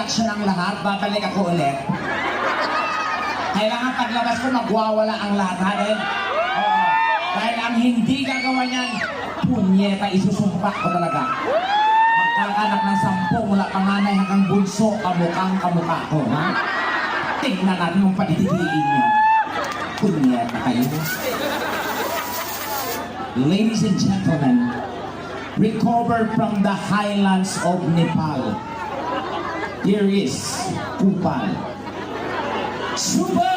reaction ang lahat, babalik ako ulit. Kailangan paglabas ko, magwawala ang lahat, ha? Dahil ang hindi gagawa niyan, punyeta, isusumpa ko talaga. Magkakanak ng 10 mula panganay hanggang bunso, kamukha ko, ha? Tingnan natin yung pagtititiin niyo. Punyeta kayo. Ladies and gentlemen, recovered from the highlands of Nepal, here is Kupal. Super!